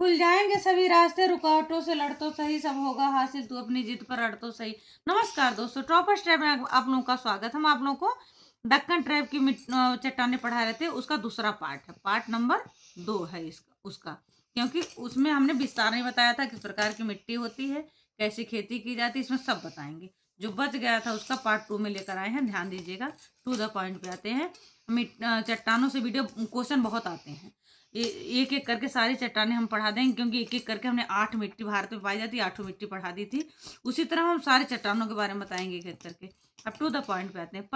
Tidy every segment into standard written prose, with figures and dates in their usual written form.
खुल जाएंगे सभी रास्ते, रुकावटों से लड़तो सही, सब होगा हासिल, तू अपनी जिद पर अड़ तो सही। नमस्कार दोस्तों, ट्रॉपर्स ट्रैप में आप लोगों का स्वागत। हम आप लोगों को दक्कन ट्रैप की चट्टानें पढ़ा रहे थे। उसका दूसरा पार्ट है, पार्ट नंबर 2 है इसका उसका, क्योंकि उसमें हमने विस्तार में बताया था किस प्रकार की मिट्टी होती है, कैसी खेती की जाती है, इसमें सब बताएंगे। जो बच गया था उसका पार्ट 2 में लेकर आए हैं, ध्यान दीजिएगा। टू द पॉइंट पे आते हैं। चट्टानों से वीडियो क्वेश्चन बहुत आते हैं, एक एक करके सारी चट्टानें हम पढ़ा देंगे, क्योंकि एक एक करके हमने 8 मिट्टी भारत में पाई जाती है, 8 मिट्टी पढ़ा दी थी। उसी तरह हम सारी चट्टानों के बारे में बताएंगे एक एक करके। अब टू द पॉइंट पे आते हैं।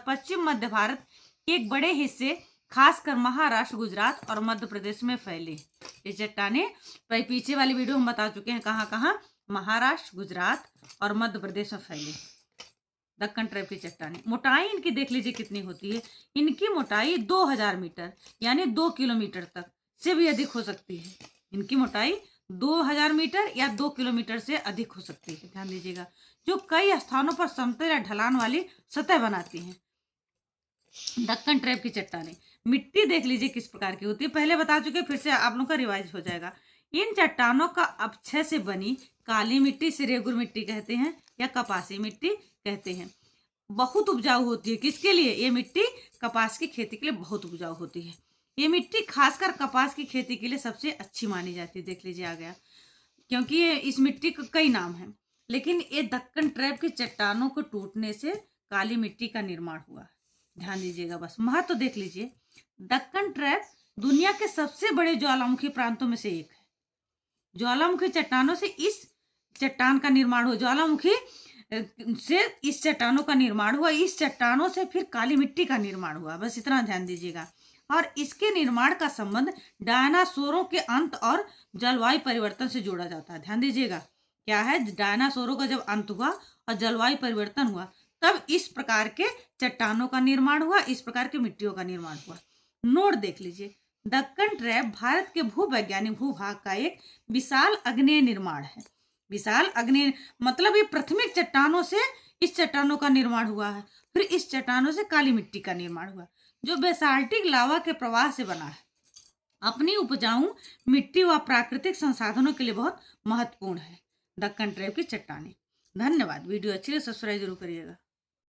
पश्चिम मध्य भारत के एक बड़े हिस्से, खासकर महाराष्ट्र, गुजरात और मध्य प्रदेश में फैले ये चट्टानें। पीछे वाली वीडियो हम बता चुके हैं कहाँ कहाँ, महाराष्ट्र, गुजरात और मध्य प्रदेश में फैले दक्कन ट्रैप की चट्टानें। मोटाई इनकी देख लीजिए कितनी होती है। इनकी मोटाई 2000 मीटर यानी 2 किलोमीटर तक से भी अधिक हो सकती है। इनकी मोटाई 2000 मीटर या 2 किलोमीटर से अधिक हो सकती है, ध्यान दीजिएगा। जो कई स्थानों पर समतल या ढलान वाली सतह बनाती हैं। दक्कन ट्रैप की चट्टानें, मिट्टी देख लीजिए किस प्रकार की होती है, पहले बता चुके, फिर से आप लोगों का रिवाइज हो जाएगा। इन चट्टानों का अक्षय से बनी काली मिट्टी से रेगुर मिट्टी कहते हैं या कपासी मिट्टी कहते हैं। बहुत उपजाऊ होती है। किसके लिए? ये मिट्टी कपास की खेती के लिए बहुत उपजाऊ होती है। ये मिट्टी खासकर कपास की खेती के लिए सबसे अच्छी मानी जाती है। देख लीजिए आ गया, क्योंकि ये इस मिट्टी का कई नाम है, लेकिन ये दक्कन ट्रैप की चट्टानों को टूटने से काली मिट्टी का निर्माण हुआ। ध्यान दीजिएगा, बस महत्व तो देख लीजिए। दक्कन ट्रैप दुनिया के सबसे बड़े ज्वालामुखी प्रांतों में से एक है। ज्वालामुखी चट्टानों से इस चट्टान का निर्माण हुआ, ज्वालामुखी से इस चट्टानों का निर्माण हुआ, इस चट्टानों से फिर काली मिट्टी का निर्माण हुआ। बस इतना ध्यान दीजिएगा। और इसके निर्माण का संबंध डायनासोरों के अंत और जलवायु परिवर्तन से जोड़ा जाता है। ध्यान दीजिएगा, क्या है? डायनासोरों का जब अंत हुआ और जलवायु परिवर्तन हुआ, तब इस प्रकार के चट्टानों का निर्माण हुआ, इस प्रकार के मिट्टियों का निर्माण हुआ। नोट देख लीजिए, दक्कन ट्रैप भारत के भूवैज्ञानिक भूभाग का एक विशाल अग्नेय निर्माण है। विशाल अग्नि मतलब ये प्राथमिक चट्टानों से इस चट्टानों का निर्माण हुआ है, फिर इस चट्टानों से काली मिट्टी का निर्माण हुआ, जो बेसाल्टिक लावा के प्रवाह से बना है। अपनी उपजाऊ मिट्टी व प्राकृतिक संसाधनों के लिए बहुत महत्वपूर्ण है दक्कन ट्रैप की चट्टानें। धन्यवाद। वीडियो अच्छी लगे सब्सक्राइब जरूर करिएगा।